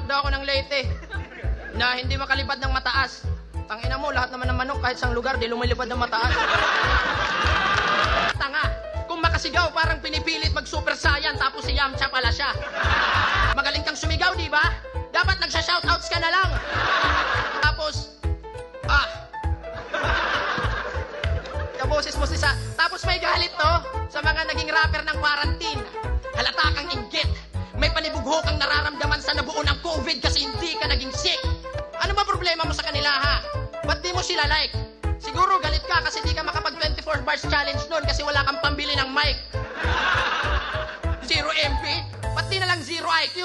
daw ako ng Leyte na hindi makalipad ng mataas. Tangina mo, lahat naman ng manok kahit sa lugar di lumilipad ng mataas. Tanga, kung makasigaw parang pinipilit mag Super Saiyan tapos si Yamcha pala siya. Magaling kang sumigaw, di ba? Dapat nagsha-shoutouts ka na lang. Tapos, kaboses mo sa... Tapos may galit to sa mga naging rapper ng quarantine. Halata kang inggit. May panibugho kang nararamdaman sa nabuo ng COVID kasi hindi ka naging sick. Ano ba problema mo sa kanila, ha? Ba't di mo sila like? Siguro galit ka kasi di ka makapag 24 bars challenge nun kasi wala kang pambili ng mic. 0 MP? Ba't di na lang 0 IQ?